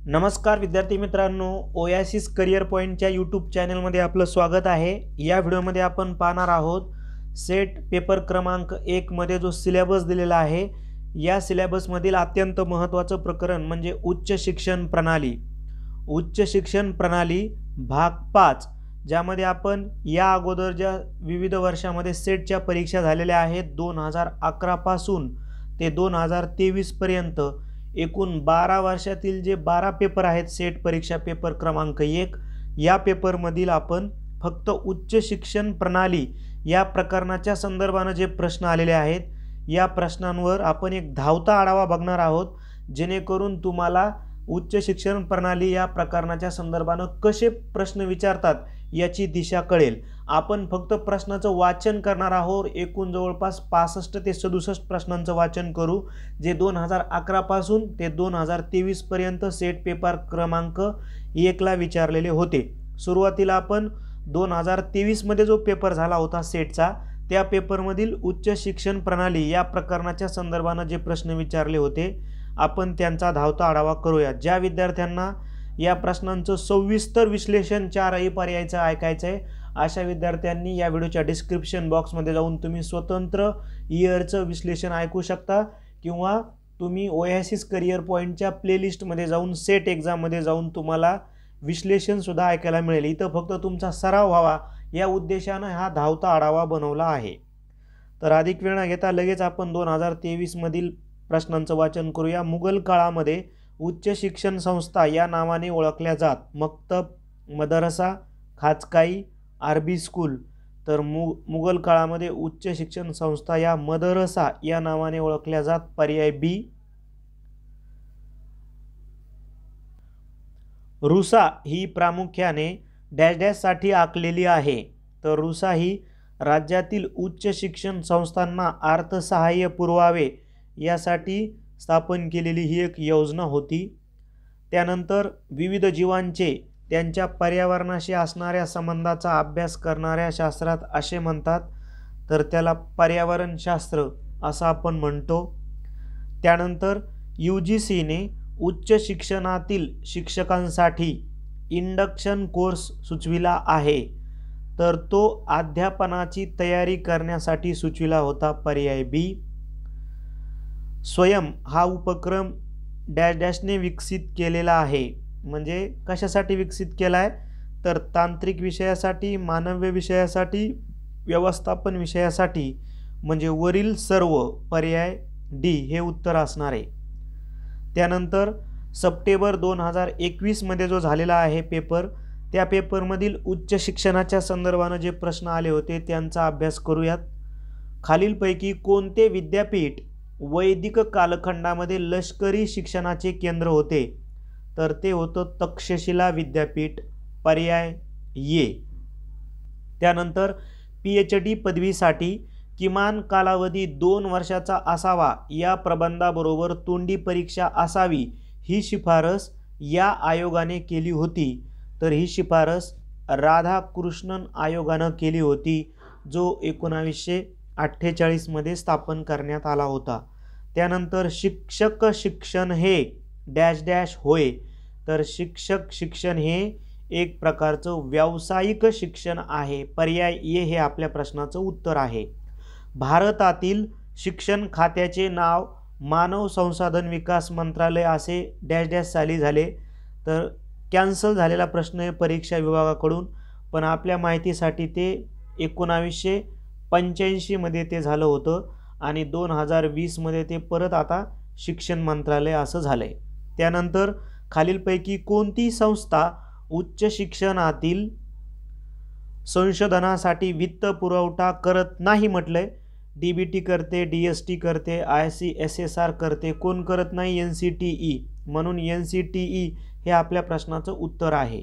नमस्कार विद्यार्थी मित्रांनो, ओएसिस करियर पॉईंटच्या यूट्यूब चॅनलमध्ये आपलं स्वागत आहे। या व्हिडिओमध्ये आपण पाहणार आहोत सेट पेपर क्रमांक 1 मध्ये जो सिलेबस दिलेला आहे, या सिलेबसमधील अत्यंत महत्त्वाचं प्रकरण म्हणजे उच्च शिक्षण प्रणाली। उच्च शिक्षण प्रणाली भाग 5, ज्यामध्ये आपण या अगोदर ज्या विविध वर्षामध्ये सेटच्या परीक्षा झालेल्या आहेत 2011 पासून ते 2023 पर्यंत एकूण 12 वर्षातील जे 12 पेपर आहेत सेट परीक्षा पेपर क्रमांक 1, या पेपरमधील आपण फक्त उच्च शिक्षण प्रणाली या प्रकरणाच्या संदर्भाने जे प्रश्न आलेले आहेत, या प्रश्नांवर आपण एक धावता आढावा बघणार आहोत, जेणेकरून तुम्हाला उच्च शिक्षण प्रणाली या प्रकरणाच्या संदर्भाने कसे प्रश्न विचारतात याची दिशा कळेल। आपण फक्त प्रश्नाचं वाचन करणार आहोत। एकूण जवळपास 65 ते 67 प्रश्नांचं वाचन करू, जे 2011 पासून ते 2023 पर्यंत सेट पेपर क्रमांक 1 ला विचारलेले होते। सुरुवातीला आपण 2023 मध्ये जो पेपर झाला होता सेटचा, त्या पेपरमधील उच्च शिक्षण प्रणाली या प्रकरणाच्या संदर्भाने जे प्रश्न विचारले होते, आपण त्यांचा धावता आढावा करूया। ज्या विद्यार्थ्यांना या प्रश्नांचं सविस्तर विश्लेषण 4 पर्यायाचं ऐकायचं आहे, अशा विद्यार्थ्यांनी या व्हिडिओच्या डिस्क्रिप्शन बॉक्समध्ये जाऊन तुम्ही स्वतंत्र इयरचं विश्लेषण ऐकू शकता, किंवा तुम्ही ओएसिस करियर पॉईंटच्या प्लेलिस्टमध्ये जाऊन सेट एक्झाममध्ये जाऊन तुम्हाला विश्लेषण सुद्धा ऐकायला मिळेल। इथं फक्त तुमचा सराव व्हावा या उद्देशाने हा धावता आढावा बनवला आहे। तर अधिक वेळ न घेता लगेच आपण 2023 मधील प्रश्नांचं वाचन करूया। मुघल काळामध्ये उच्च शिक्षण संस्था या नावाने ओळखल्या जात मक्तब, मदरसा, खाचकाई, अरबी स्कूल। तर मुघल काळामध्ये उच्च शिक्षण संस्था या मदरसा या नावाने ओळखल्या जात, पर्याय बी। रुसा ही प्रामुख्याने डॅश डॅश साठी आखलेली आहे। तर रुसा ही राज्यातील उच्च शिक्षण संस्थांना अर्थसहाय्य पुरवावे यासाठी स्थापन केलेली ही एक योजना होती। त्यानंतर विविध जीवांचे त्यांच्या पर्यावरणाशी असणाऱ्या संबंधाचा अभ्यास करणाऱ्या शास्त्रात असे म्हणतात, तर त्याला पर्यावरणशास्त्र असं आपण म्हणतो। त्यानंतर यूजीसीने उच्च शिक्षणातील शिक्षकांसाठी इंडक्शन कोर्स सुचविला आहे, तर तो अध्यापनाची तयारी करण्यासाठी सुचविला होता, पर्याय बी। स्वयं हा उपक्रम डॅश डॅशने विकसित केलेला आहे, म्हणजे कशासाठी विकसित केला आहे, तर तांत्रिक विषयासाठी, मानव्य विषयासाठी, व्यवस्थापन विषयासाठी, म्हणजे वरील सर्व, पर्याय डी हे उत्तर असणार आहे। त्यानंतर सप्टेंबर 2021 मध्ये जो झालेला आहे पेपर, त्या पेपरमधील उच्च शिक्षणाच्या संदर्भाने जे प्रश्न आले होते त्यांचा अभ्यास करूयात। खालीलपैकी कोणते विद्यापीठ वैदिक कालखंडामध्ये लष्करी शिक्षणाचे केंद्र होते, तर ते होतं तक्षशिला विद्यापीठ, पर्याय ए। त्यानंतर पीएचडी पदवीसाठी किमान कालावधी 2 वर्षाचा असावा या प्रबंधाबरोबर तोंडी परीक्षा असावी ही शिफारस या आयोगाने केली होती। तर ही शिफारस राधाकृष्णन आयोगाने केली होती, जो 1948 मध्ये स्थापन करण्यात आला होता। त्यानंतर शिक्षक शिक्षण हे डॅश डॅश होय, तर शिक्षक शिक्षण हे एक प्रकारचं व्यावसायिक शिक्षण आहे, पर्याय ए हे आपल्या प्रश्नाचं उत्तर आहे। भारतातील शिक्षण खात्याचे नाव मानव संसाधन विकास मंत्रालय असे डॅश डॅश साली झाले, तर कॅन्सल झालेला प्रश्न आहे परीक्षा विभागाकडून, पण आपल्या माहितीसाठी ते 1985 मध्ये ते झालं होतं आणि 2020 मध्ये ते परत आता शिक्षण मंत्रालय असं झालंय। त्यानंतर खालीलपैकी कोणती संस्था उच्च शिक्षणातील संशोधनासाठी वित्त पुरवठा करत नाही म्हटलंय, डीबीटी करते, डीएसटी करते, आयसीएसएसआर करते, कोण करत नाही, एनसीटीई, म्हणून एनसीटीई हे आपल्या प्रश्नाचं उत्तर आहे।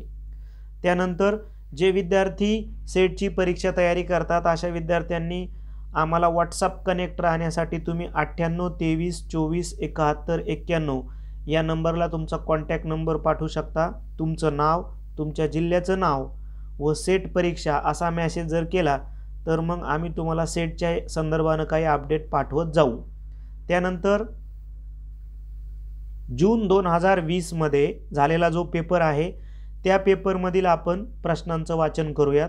त्यानंतर जे विद्यार्थी सेटची परीक्षा तयारी करतात अशा विद्यार्थ्यांनी आम्हाला व्हॉट्सअप कनेक्ट राहण्यासाठी तुम्ही 98 23 24 71 91 या नंबरला तुमचा कॉन्टॅक्ट नंबर पाठवू शकता। तुमचं नाव, तुमच्या जिल्ह्याचं नाव व सेट परीक्षा असा मेसेज जर केला तर मग आम्ही तुम्हाला सेटच्या संदर्भाने काही अपडेट पाठवत जाऊ। त्यानंतर जून 2020 मध्ये झालेला जो पेपर आहे त्या पेपरमधील आपण प्रश्नांचं वाचन करूयात।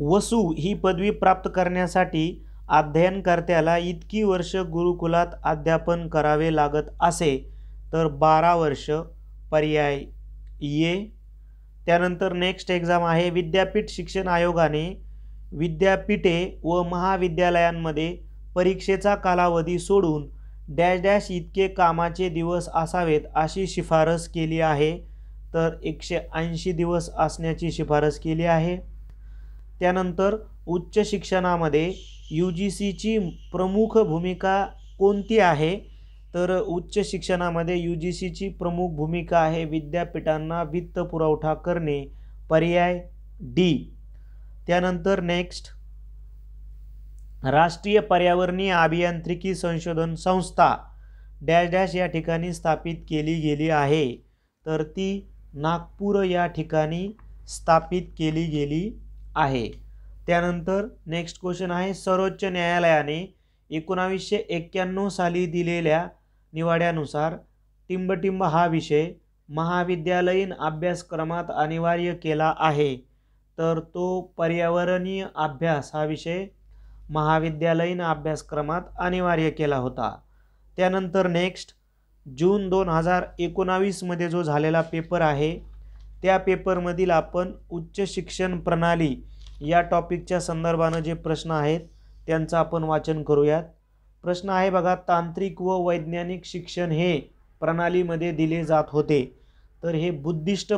वसू ही पदवी प्राप्त करण्यासाठी अध्ययनकर्त्याला इतकी वर्ष गुरुकुलात अध्यापन करावे लागत असे तर 12 वर्ष, पर्याय ए। त्यानंतर नेक्स्ट एक्झाम आहे, विद्यापीठ शिक्षण आयोगाने विद्यापीठे व महाविद्यालयांमध्ये परीक्षेचा कालावधी सोडून डॅश डॅश इतके कामाचे दिवस असावेत अशी शिफारस केली आहे तर 180 दिवस असण्याची शिफारस केली आहे। त्यानंतर उच्च शिक्षणामध्ये UGCची प्रमुख भूमिका कोणती आहे तर उच्च शिक्षणामध्ये UGCची प्रमुख भूमिका आहे विद्यापीठांना वित्त पुरवठा करणे, पर्याय डी। त्यानंतर नेक्स्ट, राष्ट्रीय पर्यावरणीय अभियांत्रिकी संशोधन संस्था डॅश डॅश या ठिकाणी स्थापित केली गेली आहे तर ती नागपूर या ठिकाणी स्थापित केली गेली आहे। त्यानंतर नेक्स्ट क्वेश्चन आहे, सर्वोच्च न्यायालयाने 1991 साली दिलेल्या निवाड्यानुसार टिंबटिंब हा विषय महाविद्यालयीन अभ्यासक्रमात अनिवार्य केला आहे तर तो पर्यावरणीय अभ्यास हा विषय महाविद्यालयीन अभ्यासक्रमात अनिवार्य केला होता। त्यानंतर नेक्स्ट, जून 2019 मध्ये जो झालेला पेपर आहे त्या पेपरमधील आपण उच्च शिक्षण प्रणाली या टॉपिकच्या संदर्भाने जे प्रश्न आहेत त्यांचं आपण वाचन करूयात। प्रश्न आहे बघा, तांत्रिक व वैज्ञानिक शिक्षण हे प्रणालीमध्ये दिले जात होते तर हे बुद्धिस्ट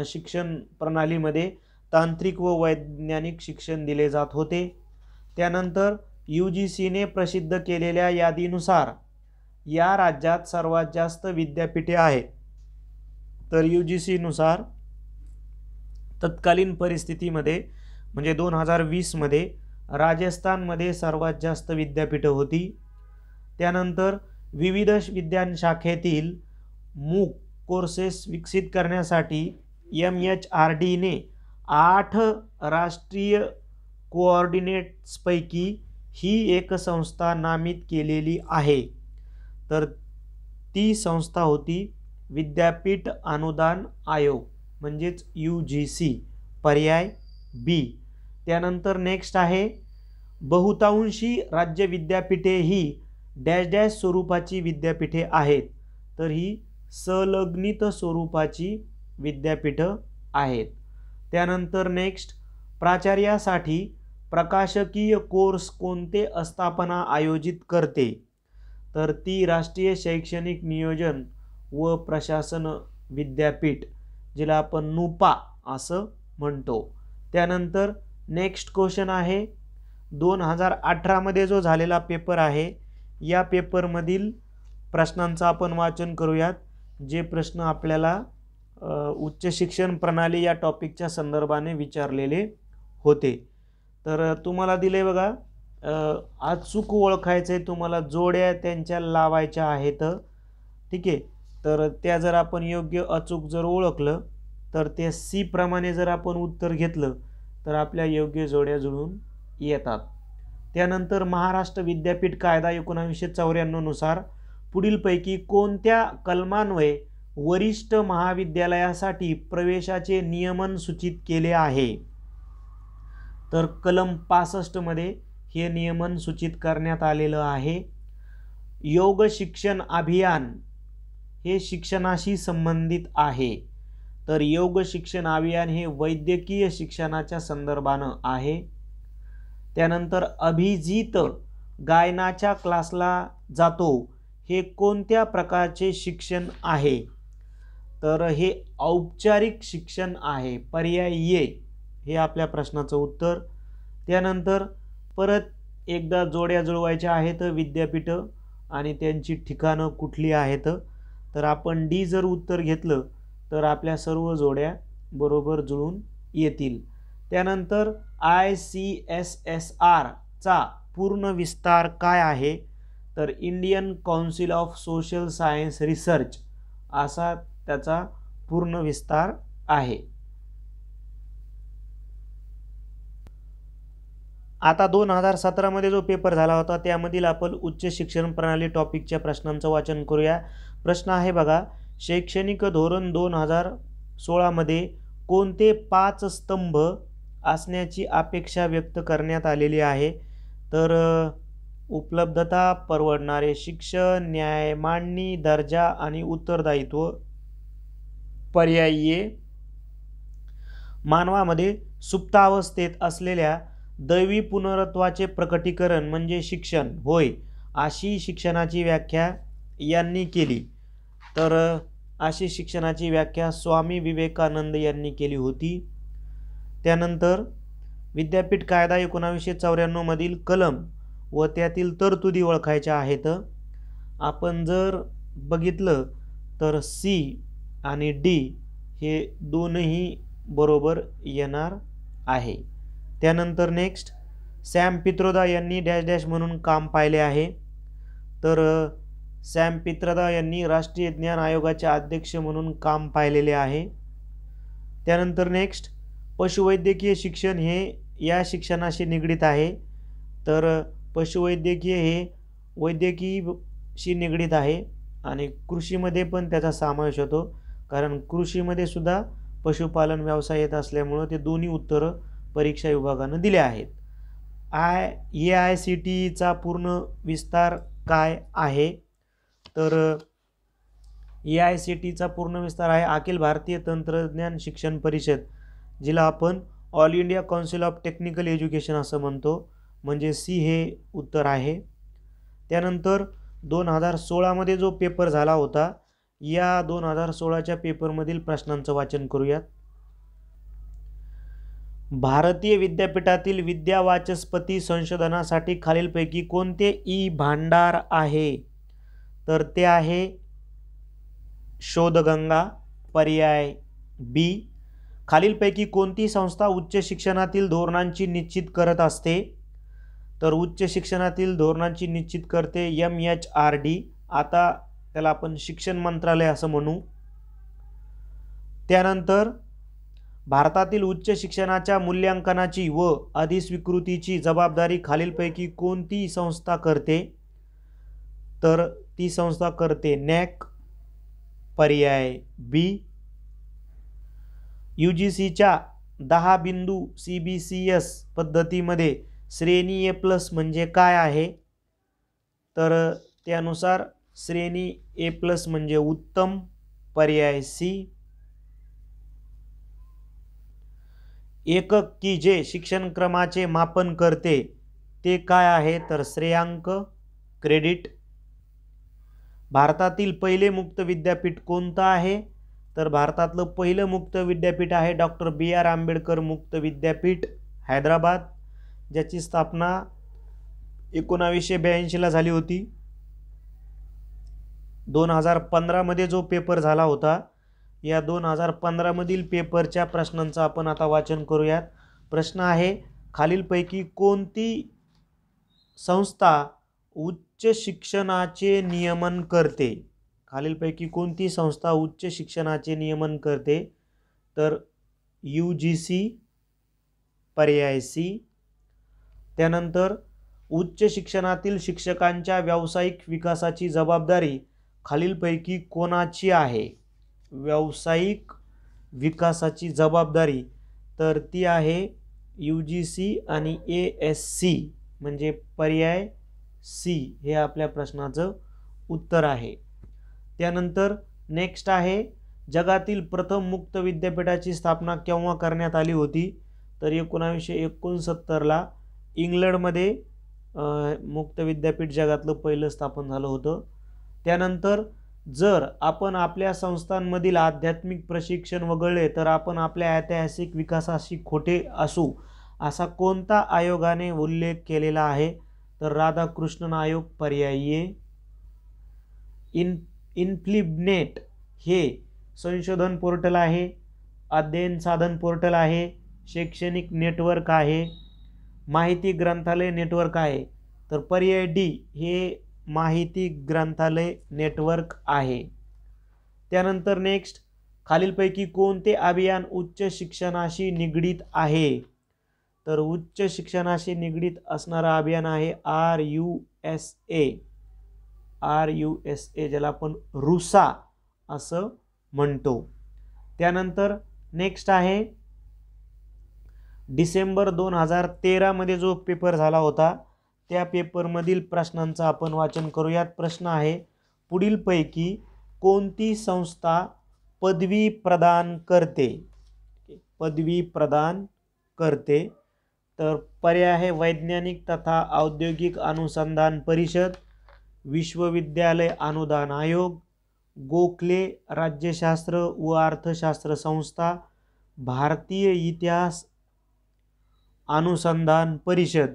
शिक्षण प्रणालीमध्ये तांत्रिक व वैज्ञानिक शिक्षण दिले जात होते। त्यानंतर UGCने प्रसिद्ध केलेल्या यादीनुसार या राज्यात सर्वात जास्त विद्यापीठे आहेत तर UGC नुसार तत्कालीन परिस्थितीमध्ये म्हणजे 2020 मध्ये राजस्थानमध्ये सर्वात जास्त विद्यापीठे होती। त्यानंतर विविध विज्ञान शाखेतील मूक कोर्सेस विकसित करण्यासाठी MHRDने 8 राष्ट्रीय कोऑर्डिनेट्सपैकी ही एक संस्था नामित केलेली आहे तर ती संस्था होती विद्यापीठ अनुदान आयोग म्हणजेच UGC, पर्याय बी। त्यानंतर नेक्स्ट आहे, बहुतांशी राज्य विद्यापीठे ही डॅश डॅश स्वरूपाची विद्यापीठे आहेत तर ही संलग्नित स्वरूपाची विद्यापीठे आहेत। त्यानंतर नेक्स्ट, प्राचार्यासाठी प्रकाशकीय कोर्स कोणते आस्थापना आयोजित करते तर ती राष्ट्रीय शैक्षणिक नियोजन व प्रशासन विद्यापीठ जिला आपण नुपा असं म्हणतो। त्यानंतर नेक्स्ट क्वेश्चन आहे, 2018 मध्ये जो झालेला पेपर आहे या पेपरमधील प्रश्नांचं आपण वाचन करूयात जे प्रश्न आपल्याला उच्च शिक्षण प्रणाली या टॉपिकच्या संदर्भाने विचारलेले होते। तर तुम्हाला दिले बघा, अचूक ओळखायचे आहे, तुम्हाला जोड्या त्यांच्या लावायच्या आहेत, ठीक आहे। तर त्या जर आपण योग्य अचूक जर ओळखलं तर ते सी प्रमाणे जर आपण उत्तर घेतलं तर आपल्या योग्य जोड्या जुळून येतात। त्यानंतर महाराष्ट्र विद्यापीठ कायदा 1994 नुसार पुढीलपैकी कोणत्या कलमान्वये वरिष्ठ महाविद्यालयासाठी प्रवेशाचे नियमन सूचित केले आहे तर कलम 65 मध्ये हे नियमन सूचित करण्यात आलेलं आहे। योग शिक्षण अभियान हे शिक्षणाशी संबंधित आहे तर योग शिक्षण अभियान हे वैद्यकीय शिक्षणाच्या संदर्भानं आहे। त्यानंतर अभिजित गायनाच्या क्लासला जातो हे कोणत्या प्रकारचे शिक्षण आहे तर हे औपचारिक शिक्षण आहे, पर्याय ए हे आपल्या प्रश्नाचं उत्तर। त्यानंतर परत एकदा जोड्या जुळवायच्या आहेत विद्यापीठ आणि त्यांची ठिकाणं कुठली आहेत तर आपण डी जर उत्तर घेतलं तर आपल्या सर्व जोड्या बरोबर जुळून येतील। त्यानंतर ICSSR चा पूर्ण विस्तार काय आहे तर Indian council of social science research असा त्याचा पूर्ण विस्तार आहे। आता 2017मध्ये जो पेपर झाला होता त्यामधील आपण उच्च शिक्षण प्रणाली टॉपिकच्या प्रश्नांचं वाचन करूया. प्रश्न आहे बघा, शैक्षणिक धोरण 2016मध्ये कोणते 5 स्तंभ असण्याची अपेक्षा व्यक्त करण्यात आलेली आहे? तर उपलब्धता, परवडणारे शिक्षण, न्याय, मांडणी, दर्जा आणि उत्तरदायित्व. पर्यायी ए, मानवामध्ये सुप्तावस्थेत असलेल्या दैवी पुनरुत्वाचे प्रकटीकरण म्हणजे शिक्षण होय, अशी शिक्षणाची व्याख्या यांनी केली. तर अशी शिक्षणाची व्याख्या स्वामी विवेकानंद यांनी केली होती. त्यानंतर विद्यापीठ कायदा 1994 मधील कलम व त्यातील तरतुदी ओळखायच्या आहेत. आपण जर बघितलं तर सी आणि डी हे दोनही बरोबर येणार आहे. त्यानंतर नेक्स्ट, सॅम पित्रोदा यांनी डॅश डॅश म्हणून काम पाहिले आहे. तर सॅम पित्रोदा यांनी राष्ट्रीय ज्ञान आयोगाचे अध्यक्ष म्हणून काम पाहिलेले आहे. त्यानंतर नेक्स्ट, पशुवैद्यकीय शिक्षण हे या शिक्षणाशी निगडित आहे. तर पशुवैद्यकीय हे वैद्यकीशी निगडित आहे आणि कृषीमध्ये पण त्याचा समावेश होतो, कारण कृषीमध्ये सुद्धा पशुपालन व्यवसाय येत असल्यामुळं ते दोन्ही उत्तरं परीक्षा विभागानं दिले आहेत. AICTEचा पूर्ण विस्तार काय आहे? तर AICTEचा पूर्ण विस्तार आहे अखिल भारतीय तंत्रज्ञान शिक्षण परिषद, जिला आपण all India council of technical education असं म्हणतो, म्हणजे सी हे उत्तर आहे. त्यानंतर 2016मध्ये जो पेपर झाला होता, या 2016च्या पेपरमधील प्रश्नांचं वाचन करूयात. भारतीय विद्यापीठातील विद्यावाचस्पती संशोधनासाठी खालीलपैकी कोणते ई भांडार आहे? तर ते आहे शोधगंगा. पर्याय बी. खालीलपैकी कोणती संस्था उच्च शिक्षणातील धोरणांची निश्चित करत असते? तर उच्च शिक्षणातील धोरणांची निश्चित करते MHRD, आता त्याला आपण शिक्षण मंत्रालय असं म्हणू. त्यानंतर भारतातील उच्च शिक्षणाच्या मूल्यांकनाची व अधिस्वीकृतीची जबाबदारी खालीलपैकी कोणती संस्था करते? तर ती संस्था करते NAAC. पर्याय बी. UGCच्या 10 बिंदू CBCS पद्धतीमध्ये श्रेणी A+ म्हणजे काय आहे? तर त्यानुसार श्रेणी A+ म्हणजे उत्तम. पर्याय सी. एकक की जे शिक्षण क्रमाचे मापन करते ते काय आहे? तर श्रेयांक, क्रेडिट. भारतातील पहिले मुक्त विद्यापीठ कोणतं आहे? तर भारतातलं पहिलं मुक्त विद्यापीठ आहे डॉक्टर BR आंबेडकर मुक्त विद्यापीठ, हैदराबाद, ज्याची स्थापना 1982ला झाली होती. 2015मध्ये जो पेपर झाला होता, या 2015 मधील पेपरच्या प्रश्नांचं आपण आता वाचन करूयात. प्रश्न आहे, खालीलपैकी कोणती संस्था उच्च शिक्षणाचे नियमन करते? खालीलपैकी कोणती संस्था उच्च शिक्षणाचे नियमन करते? तर UGC. पर्याय सी. त्यानंतर उच्च शिक्षणातील शिक्षकांच्या व्यावसायिक विकासाची जबाबदारी खालीलपैकी कोणाची आहे? व्यावसायिक विकासाची जबाबदारी तर ती आहे UGC आणि ASC, म्हणजे पर्याय सी हे आपल्या प्रश्नाचं उत्तर आहे. त्यानंतर नेक्स्ट आहे, जगातील प्रथम मुक्त विद्यापीठाची स्थापना केव्हा करण्यात आली होती? तर 1969ला इंग्लंडमध्ये मुक्त विद्यापीठ जगातलं पहिलं स्थापन झालं होतं. त्यानंतर जर आपण आपल्या संस्थांमधील आध्यात्मिक प्रशिक्षण वगळले तर आपण आपल्या ऐतिहासिक विकासाशी खोटे असू असा कोणता आयोगाने उल्लेख केलेला आहे? तर राधाकृष्णन आयोग. पर्यायी ए. इन्फ्लिबनेट हे संशोधन पोर्टल आहे, अध्ययन साधन पोर्टल आहे, शैक्षणिक नेटवर्क आहे, माहिती ग्रंथालय नेटवर्क आहे. तर पर्याय डी हे माहिती ग्रंथालय नेटवर्क आहे. त्यानंतर नेक्स्ट, खालीलपैकी कोणते अभियान उच्च शिक्षणाशी निगडित आहे? तर उच्च शिक्षणाशी निगडीत असणारं अभियान आहे RUSA, ज्याला आपण रुसा असं म्हणतो. त्यानंतर नेक्स्ट आहे डिसेंबर 2013 मध्ये जो पेपर झाला होता त्या पेपरमधील प्रश्नांचं आपण वाचन करूयात. प्रश्न आहे, पुढीलपैकी कोणती संस्था पदवी प्रदान करते? पदवी प्रदान करते. तर पर्याय आहे वैज्ञानिक तथा औद्योगिक अनुसंधान परिषद, विश्वविद्यालय अनुदान आयोग, गोखले राज्यशास्त्र व अर्थशास्त्र संस्था, भारतीय इतिहास अनुसंधान परिषद.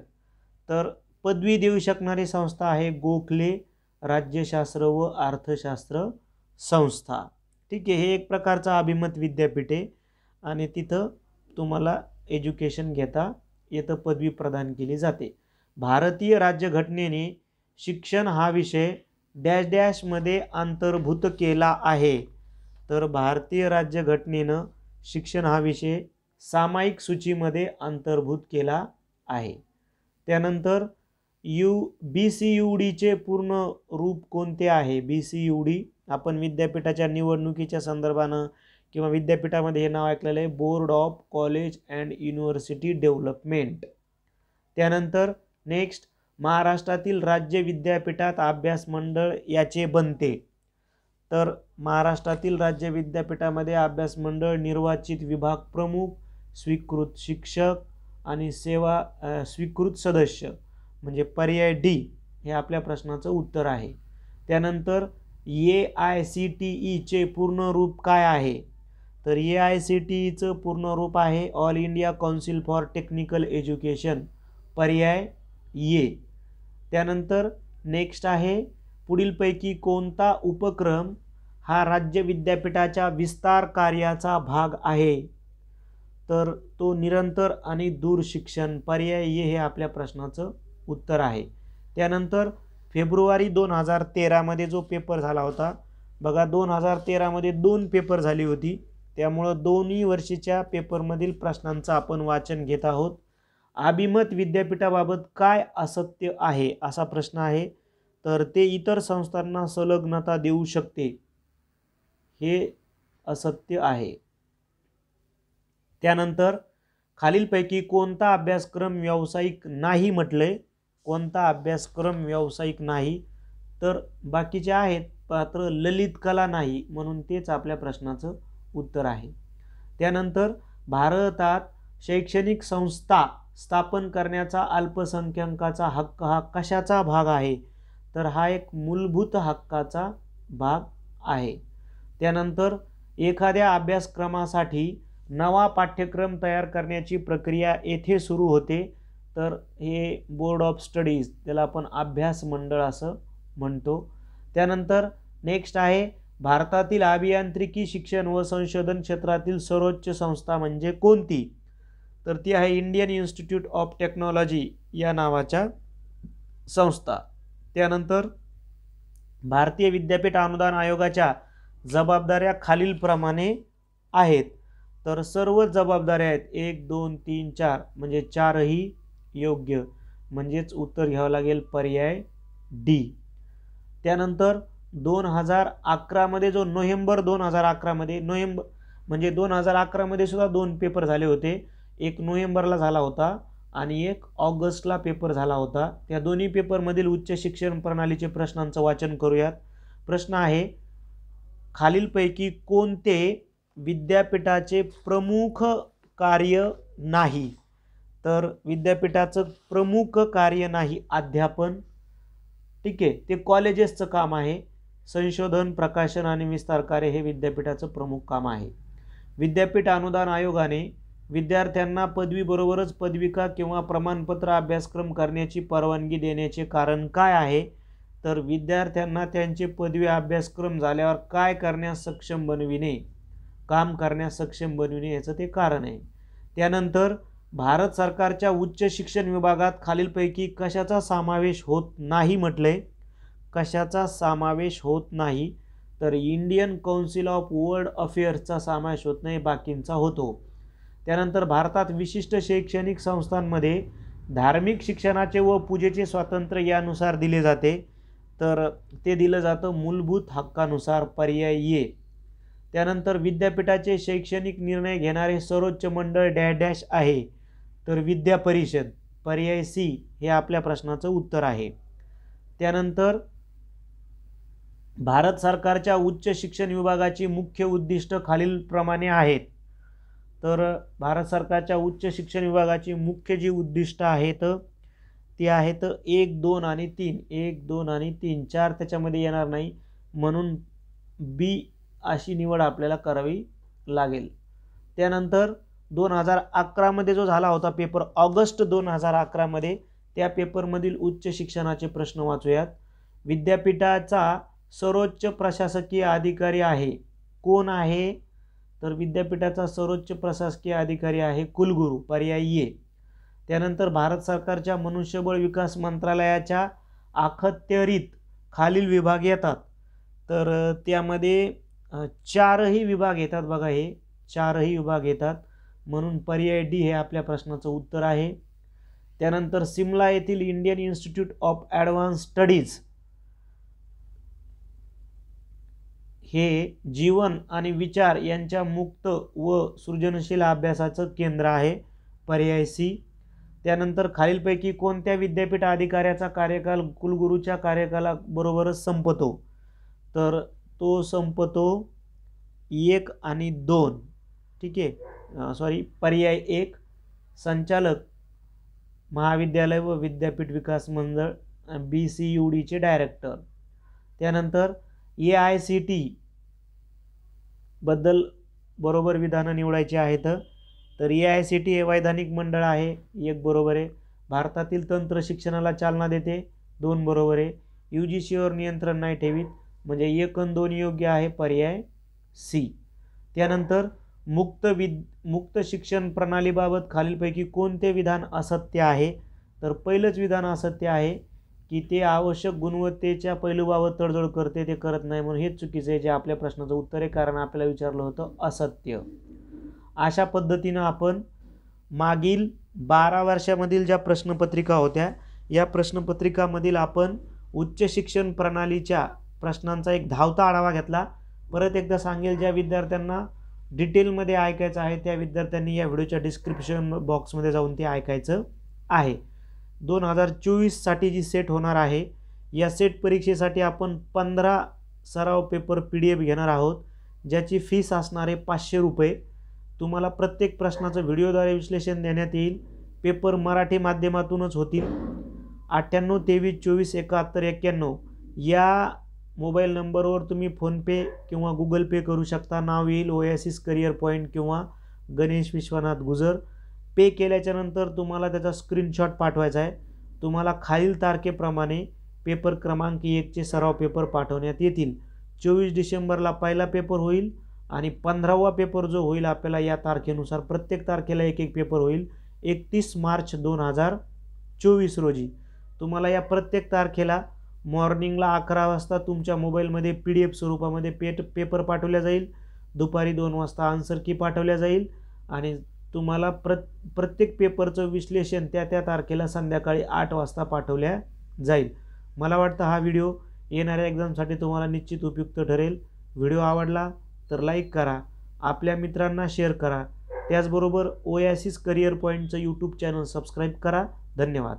तर पदवी देऊ शकणारी संस्था आहे गोखले राज्यशास्त्र व अर्थशास्त्र संस्था. ठीक आहे, हे एक प्रकारचं अभिमत विद्यापीठ आहे आणि तिथं तुम्हाला एज्युकेशन घेता येतं, पदवी प्रदान केली जाते. भारतीय राज्यघटनेने शिक्षण हा विषय डॅश डॅशमध्ये अंतर्भूत केला आहे. तर भारतीय राज्यघटनेनं शिक्षण हा विषय सामायिक सूचीमध्ये अंतर्भूत केला आहे. त्यानंतर BCUDचे पूर्ण रूप कोणते आहे? BCUD आपण विद्यापीठाच्या निवडणुकीच्या संदर्भानं किंवा विद्यापीठामध्ये हे नाव ऐकलेलं आहे, board of college and university development. त्यानंतर नेक्स्ट, महाराष्ट्रातील राज्य विद्यापीठात अभ्यास मंडळ याचे बनते. तर महाराष्ट्रातील राज्य विद्यापीठामध्ये अभ्यास मंडळ निर्वाचित विभाग प्रमुख, स्वीकृत शिक्षक आणि सेवा स्वीकृत सदस्य म्हणजे पर्याय डी हे आपल्या प्रश्नाचं उत्तर आहे. त्यानंतर AICTEचे पूर्ण रूप काय आहे? तर AICTEचं पूर्ण रूप आहे all India council for technical education, पर्याय ए. त्यानंतर नेक्स्ट आहे, पुढीलपैकी कोणता उपक्रम हा राज्य विद्यापीठाच्या विस्तार कार्याचा भाग आहे? तर तो निरंतर आणि दूर शिक्षण, पर्याय ए हे आपल्या प्रश्नाचं उत्तर आहे. त्यानंतर फेब्रुवारी 2013 मध्ये जो पेपर झाला होता बघा, 2013 मध्ये 2 पेपर झाली होती, त्यामुळं दोन्ही वर्षीच्या पेपरमधील प्रश्नांचं आपण वाचन घेत आहोत. अभिमत विद्यापीठाबाबत काय असत्य आहे असा प्रश्न आहे. तर ते इतर संस्थांना संलग्नता देऊ शकते, हे असत्य आहे. त्यानंतर खालीलपैकी कोणता अभ्यासक्रम व्यावसायिक नाही म्हटलंय? कोणता अभ्यासक्रम व्यावसायिक नाही? तर बाकीचे आहेत, मात्र ललित कला नाही, म्हणून तेच आपल्या प्रश्नाचं उत्तर आहे. त्यानंतर भारतात शैक्षणिक संस्था स्थापन करण्याचा अल्पसंख्याकांचा हक्क हा कशाचा भाग आहे? तर हा एक मूलभूत हक्काचा भाग आहे. त्यानंतर एखाद्या अभ्यासक्रमासाठी नवा पाठ्यक्रम तयार करण्याची प्रक्रिया येथे सुरू होते. तर हे बोर्ड ऑफ स्टडीज, त्याला आपण अभ्यास मंडळ असं म्हणतो. त्यानंतर नेक्स्ट आहे, भारतातील अभियांत्रिकी शिक्षण व संशोधन क्षेत्रातील सर्वोच्च संस्था म्हणजे कोणती? तर ती आहे इंडियन इन्स्टिट्यूट ऑफ टेक्नॉलॉजी या नावाच्या संस्था. त्यानंतर भारतीय विद्यापीठ अनुदान आयोगाच्या जबाबदाऱ्या खालीलप्रमाणे आहेत. तर सर्व जबाबदाऱ्या आहेत 1 2 3 4 म्हणजे 4ही योग्य, म्हणजेच उत्तर घ्यावं लागेल पर्याय डी. त्यानंतर 2011 मध्ये जो नोव्हेंबर 2011 मध्ये म्हणजे 2011 मध्ये सुद्धा 2 पेपर झाले होते. एक नोव्हेंबरला झाला होता आणि एक ऑगस्टला पेपर झाला होता. त्या दोन्ही पेपरमधील उच्च शिक्षण प्रणालीचे प्रश्नांचं वाचन करूयात. प्रश्न आहे, खालीलपैकी कोणते विद्यापीठाचे प्रमुख कार्य नाही? तर विद्यापीठाचं प्रमुख कार्य नाही अध्यापन. ठीक आहे, ते कॉलेजेसचं काम आहे. संशोधन, प्रकाशन आणि विस्तार कार्य हे विद्यापीठाचं प्रमुख काम आहे. विद्यापीठ अनुदान आयोगाने विद्यार्थ्यांना पदवीबरोबरच पदविका किंवा प्रमाणपत्र अभ्यासक्रम करण्याची परवानगी देण्याचे कारण काय आहे? तर विद्यार्थ्यांना त्यांचे पदवी अभ्यासक्रम झाल्यावर काय करण्यास सक्षम बनविणे, काम करण्यास सक्षम बनविणे याचं ते कारण आहे. त्यानंतर भारत सरकारच्या उच्च शिक्षण विभागात खालीलपैकी कशाचा समावेश होत नाही म्हटले? कशाचा समावेश होत नाही? तर इंडियन काउन्सिल ऑफ वर्ल्ड अफेअर्सचा समावेश होत नाही, बाकींचा होतो. त्यानंतर भारतात विशिष्ट शैक्षणिक संस्थांमध्ये धार्मिक शिक्षणाचे व पूजेचे स्वातंत्र्य यानुसार दिले जाते, तर ते दिलं जातं मूलभूत हक्कानुसार, पर्याय ए. त्यानंतर विद्यापीठाचे शैक्षणिक निर्णय घेणारे सर्वोच्च मंडळ डॅश डॅश आहे, तर विद्या परिषद, पर्याय सी हे आपल्या प्रश्नाचं उत्तर आहे. त्यानंतर भारत सरकारच्या उच्च शिक्षण विभागाची मुख्य उद्दिष्ट खालीलप्रमाणे आहेत, तर भारत सरकारच्या उच्च शिक्षण विभागाची मुख्य जी उद्दिष्ट आहेत ती आहेत 1, 2 आणि 3. 1, 2 आणि 3, 4 त्याच्यामध्ये येणार नाही, म्हणून बी अशी निवड आपल्याला करावी लागेल. त्यानंतर 2011 मध्ये जो झाला होता पेपर, ऑगस्ट 2011 मध्ये, त्या पेपरमधील उच्च शिक्षणाचे प्रश्न वाचूयात. विद्यापीठाचा सर्वोच्च प्रशासकीय अधिकारी आहे, कोण आहे, तर विद्यापीठाचा सर्वोच्च प्रशासकीय अधिकारी आहे कुलगुरू, पर्याय ए. त्यानंतर भारत सरकारच्या मनुष्यबळ विकास मंत्रालयाच्या अखत्यारीत खालील विभाग येतात, तर त्यामध्ये 4ही विभाग येतात बघा, हे 4ही विभाग येतात, म्हणून पर्याय डी हे आपल्या प्रश्नाचं उत्तर आहे. त्यानंतर सिमला येथील Indian institute of advance studies हे जीवन आणि विचार यांच्या मुक्त व सृजनशील अभ्यासाचं केंद्र आहे, पर्याय सी. त्यानंतर खालीलपैकी कोणत्या विद्यापीठ अधिकाऱ्याचा कार्यकाल कुलगुरूच्या कार्यकालाबरोबरच संपतो, तर तो संपतो 1 आणि 2. ठीक आहे, पर्याय 1 संचालक महाविद्यालय व विद्यापीठ विकास मंडळ, BCUDचे डायरेक्टर. त्यानंतर AICT बद्दल बरोबर विधानं निवडायची आहेत, तर AICT हे वैधानिक मंडळ आहे, 1 बरोबर आहे. भारतातील तंत्र शिक्षणाला चालना देते, 2 बरोबर आहे. UGCवर नियंत्रण नाही ठेवीत, म्हणजे 1 आणि 2 योग्य आहे, पर्याय सी. त्यानंतर मुक्त शिक्षण प्रणालीबाबत खालीलपैकी कोणते विधान असत्य आहे, तर पहिलंच विधान असत्य आहे की ते आवश्यक गुणवत्तेच्या पैलूबाबत तडजोड करते, ते करत नाही, म्हणून हेच चुकीचं आहे, जे आपल्या प्रश्नाचं उत्तर आहे, कारण आपल्याला विचारलं होतं असत्य. अशा पद्धतीनं आपण मागील 12 वर्षामधील ज्या प्रश्नपत्रिका होत्या, या प्रश्नपत्रिकामधील आपण उच्च शिक्षण प्रणालीच्या प्रश्नांचा एक धावता आढावा घेतला. परत एकदा सांगेल, ज्या विद्यार्थ्यांना डिटेलमध्ये ऐकायचं आहे त्या विद्यार्थ्यांनी या व्हिडिओच्या डिस्क्रिप्शन बॉक्समध्ये जाऊन ते ऐकायचं आहे. 2024 साठी जी सेट होणार आहे, या सेट परीक्षेसाठी आपण 15 सराव पेपर PDF घेणार आहोत, ज्याची फीस असणार आहे 500 रुपये. तुम्हाला प्रत्येक प्रश्नाचं व्हिडिओद्वारे विश्लेषण देण्यात येईल. पेपर मराठी माध्यमातूनच होतील. 98 23 24 71 91 या मोबाईल नंबरवर तुम्ही फोनपे किंवा गुगल पे करू शकता. नाव येईल ओएसिस करिअर पॉईंट किंवा गणेश विश्वनाथ गुजर. पे केल्याच्या नंतर तुम्हाला त्याचा स्क्रीनशॉट पाठवायचा आहे. तुम्हाला खालील तारखेप्रमाणे पेपर क्रमांक 1चे सराव पेपर पाठवण्यात येतील. 24 डिसेंबरला पहिला पेपर होईल आणि 15वा पेपर जो होईल आपल्याला या तारखेनुसार, प्रत्येक तारखेला एक पेपर होईल, 31 मार्च 2024 रोजी. तुम्हाला या प्रत्येक तारखेला मॉर्निंगला 11 वाजता तुमच्या मोबाईलमध्ये PDF स्वरूपामध्ये पेपर पाठवल्या जाईल. दुपारी 2 वाजता आन्सर की पाठवल्या जाईल आणि तुम्हाला प्रत्येक पेपरचं विश्लेषण त्या तारखेला संध्याकाळी 8 वाजता पाठवल्या जाईल. मला वाटतं हा व्हिडिओ येणाऱ्या एक्झामसाठी तुम्हाला निश्चित उपयुक्त ठरेल. व्हिडिओ आवडला तर लाईक करा, आपल्या मित्रांना शेअर करा. त्याचबरोबर ओएसिस करिअर पॉईंटचं YouTube चॅनल सबस्क्राईब करा. धन्यवाद.